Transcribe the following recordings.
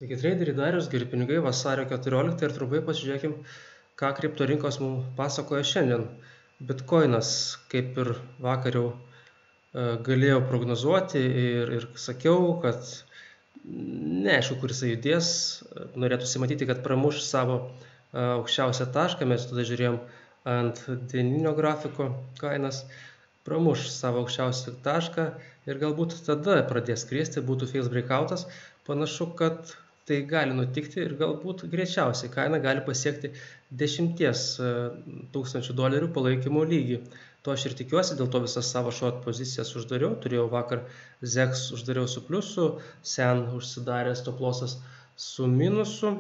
Sveiki traderiai, Darius, geri pinigai, vasario 14 ir trumpai pasižiūrėkim, ką kripto rinkos mums pasakoja šiandien. Bitcoinas, kaip ir vakar jau galėjau prognozuoti ir sakiau, kad neaišku, kur jisai judės, norėtųsi matyti, kad pramuš savo aukščiausią tašką, mes tada žiūrėjom ant dieninio grafiko kainas, pramuš savo aukščiausią tašką ir galbūt tada pradės kristi, būtų face breakoutas. Panašu, kad tai gali nutikti ir galbūt greičiausiai kaina gali pasiekti $10 000 palaikymo lygį. To aš ir tikiuosi, dėl to visas savo short pozicijas uždariau. Turėjau vakar ZEX uždariau su pliusu, SEN užsidarė stop lossas su minusu.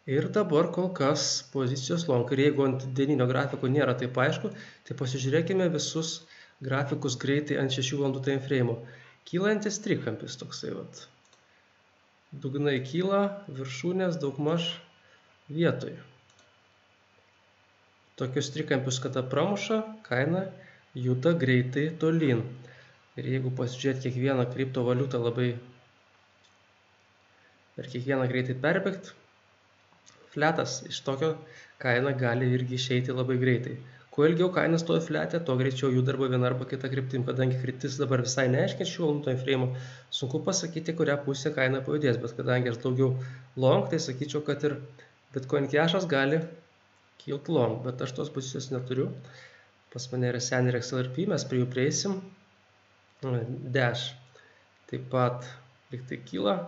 Ir dabar kol kas pozicijos long. Ir jeigu ant dieninio grafiko nėra taip aišku, tai pasižiūrėkime visus grafikus greitai ant 6 valandų time frame. Kylantis trikampis toksai vat. Dugnai kyla, viršūnės daugmaž vietoj. Tokius trikampius, kada pramuša, kaina juda greitai tolyn. Ir jeigu pasižiūrėt kiekvieną kriptovaliutą labai per kiekvieną greitai perbėgt, fletas iš tokio kaina gali irgi išeiti labai greitai. Kuo ilgiau kaina stovi flete, tuo greičiau juda arba viena arba kita kryptim, kadangi kryptis dabar visai neaiškiai šių valandų time frame, sunku pasakyti, kurią pusę kaina pajudės, bet kadangi aš daugiau long, tai sakyčiau, kad ir Bitcoin Cash'as gali kilt long, bet aš tos pozicijos neturiu. Pas mane yra SEN ir XLRP, mes prie jų prieisim. Dash taip pat lyg tai kyla,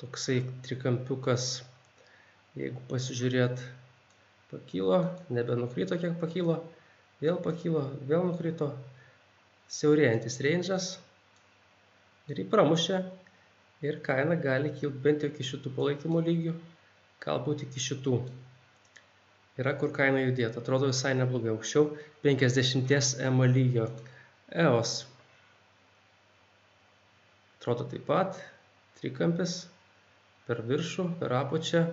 toksai trikampiukas, jeigu pasižiūrėt, pakilo, nebenukrito kiek pakilo, vėl nukrito, siaurėjantis range'as ir jį pramušė ir kaina gali kilti bent jau iki šitų palaikymo lygių, galbūt iki šitų. Yra kur kaina judėti, atrodo visai neblogai, aukščiau 50 EMA lygio. EOS atrodo taip pat, trikampis per viršų, per apačią.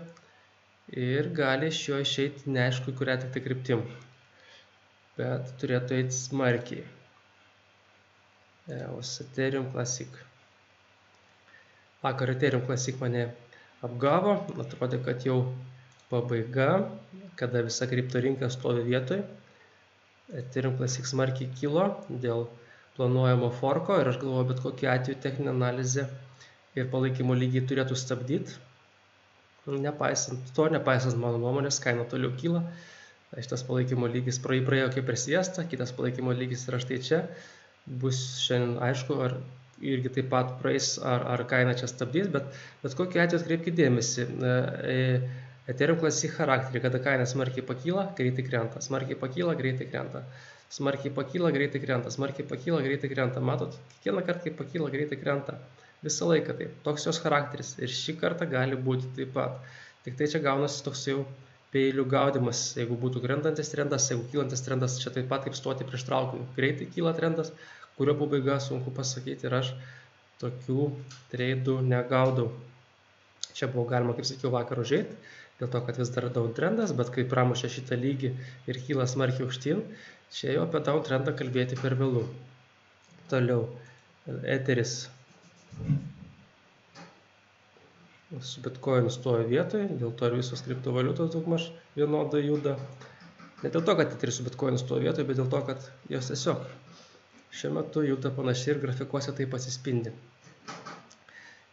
Ir gali iš jo išeiti neaišku, kurią tik tai kryptim, bet turėtų eiti smarkiai. Ethereum Classic. Vakar Ethereum Classic mane apgavo, atrodė, kad jau pabaiga, kada visa kripto rinka stovi vietoj. Ethereum Classic smarkiai kilo dėl planuojamo forko ir aš galvoju, bet kokiu atveju techninė analizė ir palaikymo lygiai turėtų stabdyti. Nepaisant mano nuomonės, kaina toliau kyla. Šitas palaikymo lygis praėjo kaip per sviestą, kitas palaikymo lygis yra štai čia. Bus šiandien aišku, ar irgi taip pat praeis, ar kaina čia stabdys, bet kokiu atveju atkreipkite dėmesį. Ethereum Classic charakterį, kada kaina smarkiai pakyla, greitai krenta, smarkiai pakyla, greitai krenta, smarkiai pakyla, greitai krenta, smarkiai pakyla, greitai krenta. Matot, kiekvieną kartą, kai pakyla, greitai krenta. Visą laiką taip, toks jos charakteris ir šį kartą gali būti taip pat. Tik tai čia gaunasi toks jau peilių gaudimas, jeigu būtų krentantis trendas, jeigu kylantis trendas, čia taip pat kaip stoti prieš traukinį. Greitai kyla trendas, kurio pabaiga sunku pasakyti ir aš tokių treidų negaudau. Čia buvo galima, kaip sakiau, vakar užeiti, dėl to, kad vis dar down trendas, bet kai pramušė šitą lygį ir kyla smarkiai aukštyn, čia jau apie down trendą kalbėti per vėlų. Toliau, Etheris. Su Bitcoin stovi vietoje, dėl to ir visos kriptovaliutos daugmaž vienodai juda. Ne dėl to, kad Etheris su Bitcoin stovi vietoje, bet dėl to, kad jos tiesiog šiuo metu juda panašiai ir grafikuose taip atsispindi.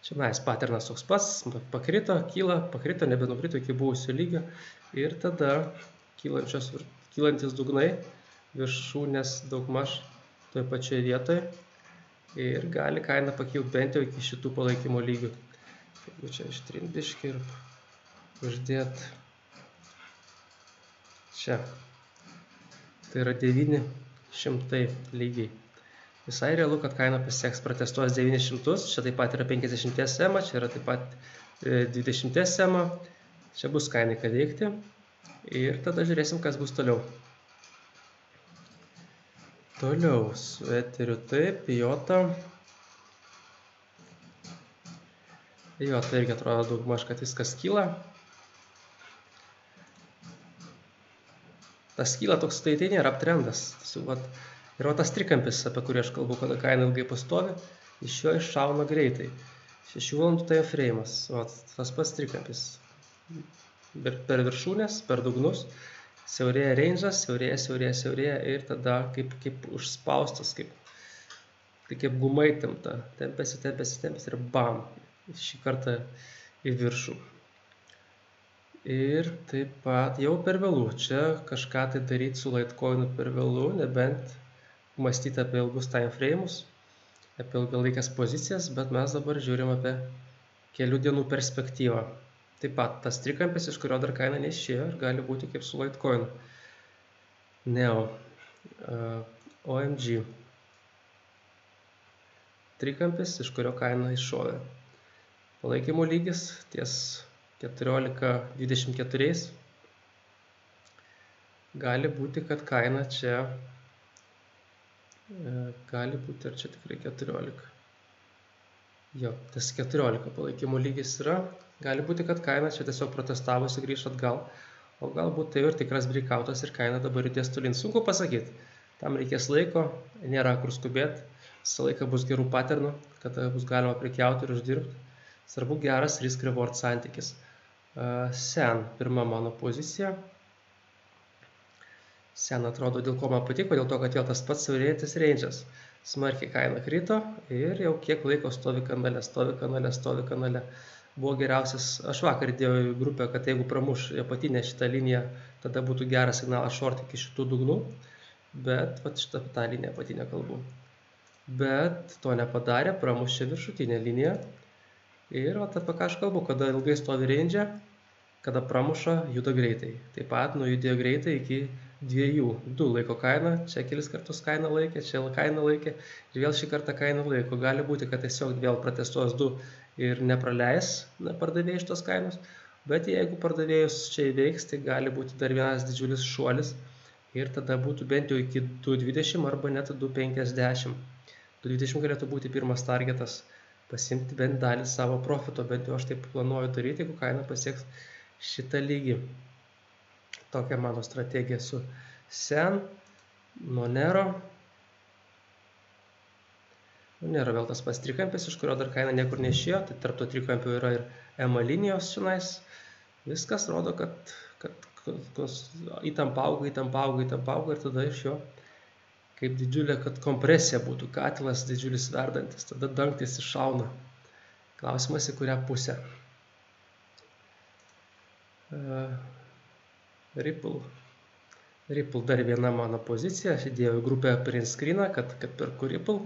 Čia patternas toks pats, pakrito, kyla, pakrito, nebenukrito iki buvusio lygio ir tada kylantis dugnai viršūnės daugmaž toje pačioje vietoje. Ir gali kaina pakilti bent jau iki šitų palaikymo lygių. Jeigu čia ištrindiškai ir uždėt čia. Tai yra 900 lygiai. Visai realu, kad kaina pasieks pratestuos 900. Čia taip pat yra 50 EMA, čia yra taip pat 20 EMA. Čia bus kainai ką veikti. Ir tada žiūrėsim, kas bus toliau. Toliau su Etheriu taip, IOTA. IOTA irgi atrodo daugmaž, kad viskas kyla. Tas kyla toks, tai nėra uptrendas. Ir tas trikampis, apie kurį aš kalbu, kada kaina ilgai pastovi, iš jo iššauna greitai. 6 valandų time frame'as. Tas pats trikampis. Per viršūnės, per dugnus, siaurėja range'as, siaurėja ir tada kaip užspaustas, kaip gumai tempta. Tempiasi ir bam, šį kartą į viršų. Ir taip pat jau per vėlų. Čia kažką tai daryti su Litecoin'u per vėlų, nebent mąstyti apie ilgus time frame'us, apie ilgalaikės pozicijas, bet mes dabar žiūrim apie kelių dienų perspektyvą. Taip pat tas trikampis, iš kurio dar kaina neišėjo, ir gali būti kaip su Litecoin'u. Neo, OMG. Trikampis, iš kurio kaina iššovė. Palaikymo lygis ties 14.24. Gali būti, kad kaina čia gali būti, ar čia tikrai 14. Jo, tas 14 palaikymo lygis yra. Gali būti, kad kaina čia tiesiog protestavusi grįžt atgal, o galbūt tai ir tikras breakoutas ir kaina dabar judės tolyn. Sunku pasakyti. Tam reikės laiko, nėra kur skubėti. Visą laiką bus gerų patternų, kada bus galima prekiauti ir uždirbti. Svarbu geras risk-reward santykis. Sen, pirma mano pozicija. Sen atrodo, dėl ko man patiko, dėl to, kad vėl tas pats siaurėjantis range'as. Smarkiai kaina krito ir jau kiek laiko stovi kanale. Buvo geriausias, aš vakar įdėjau į grupę, kad jeigu pramuš apatinę šitą liniją, tada būtų geras signalas short iki šitų dugnų, bet šitą tą liniją apatinę kalbu. Bet to nepadarė, pramušė viršutinę liniją. Ir apie ką aš kalbu, kada ilgai stovi range, kada pramuša, juda greitai. Taip pat nujudėjo greitai iki 2 laiko kainą, čia kelis kartus kainą laikė, čia kainą laikė ir vėl šį kartą kainą laiko. Gali būti, kad tiesiog vėl pratestuos 2 ir nepraleis pardavėjai iš tos kainos, bet jeigu pardavėjus čia įveiks, tai gali būti dar vienas didžiulis šuolis ir tada būtų bent jau iki 2.20 arba net 2.50. 2.20 galėtų būti pirmas targetas, pasimti bent dalį savo profito, bent jau aš taip planuoju daryti, jeigu kaina pasieks šitą lygį. Tokia mano strategija su Sen, Monero. Monero vėl tas pats trikampis, iš kurio dar kaina niekur neišėjo, tai tarp to trikampių yra ir EMA linijos čionais. Viskas rodo, kad įtampa auga ir tada iš jo kaip didžiulė, kad kompresija būtų, katilas didžiulis verdantis, tada dangtis iššauna. Klausimas į kurią pusę. Ripple dar viena mano pozicija, aš įdėjau į grupę print screeną, kad perku Ripple.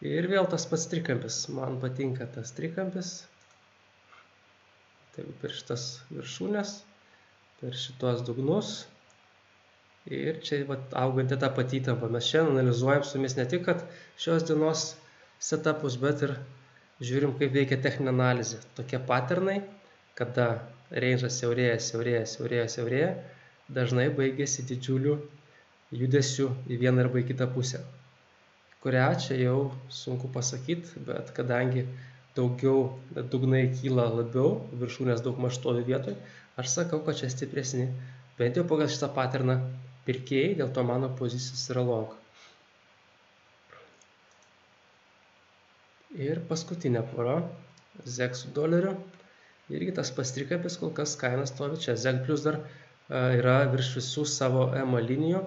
Ir vėl tas pats trikampis, man patinka tas trikampis. Tai per šitas viršūnės, per šitos dugnus. Ir čia auganti tą patį įtampą. Mes šiandien analizuojam su jumis ne tik, kad šios dienos setupus, bet ir žiūrim, kaip veikia techninė analizė. Tokie patternai, kada range'as siaurėja, dažnai baigėsi didžiuliu judesiu į vieną arba į kitą pusę. Kurią čia jau sunku pasakyti, bet kadangi daugiau dugnai kyla labiau, viršūnės daug maž stovi vietoj, aš sakau, kad čia stipresni, bent jau pagal šitą patterną pirkėjai, dėl to mano pozicijos yra long. Ir paskutinė pora, ZEC su doleriu. Irgi tas pats trikampis, kol kas kaina stovi čia. ZEC plus dar yra virš visų savo EMA linijų,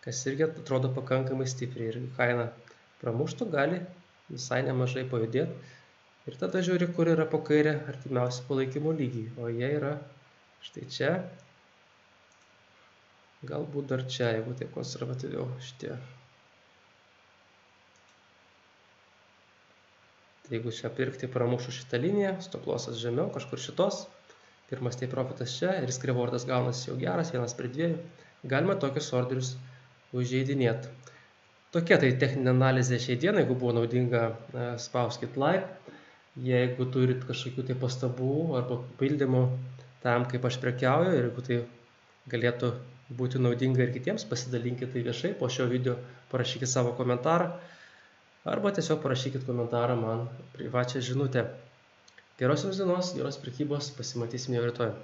kas irgi atrodo pakankamai stipriai. Ir kaina pramuštų, gali visai nemažai pajudėti. Ir tada žiūri, kur yra po kairę artimiausi palaikymo lygiai. O jie yra štai čia. Galbūt dar čia, jeigu taip konservatyviau šitie. Tai jeigu čia pirkti pramušu šitą liniją, stop lossas žemiau, kažkur šitos, pirmas tai profitas čia ir risk rewardas gaunasi jau geras, 1/2, galima tokius orderius užeidinėti. Tokia tai techninė analizė šiai dienai, jeigu buvo naudinga, spauskit like. Jeigu turit kažkokių tai pastabų arba pildymų tam, kaip aš prekiauju, ir jeigu tai galėtų būti naudinga ir kitiems, pasidalinkite tai viešai, po šio video parašykite savo komentarą arba tiesiog parašykite komentarą man privačią žinutę. Geros jums dienos, geros prekybos, pasimatysime jau rytoj.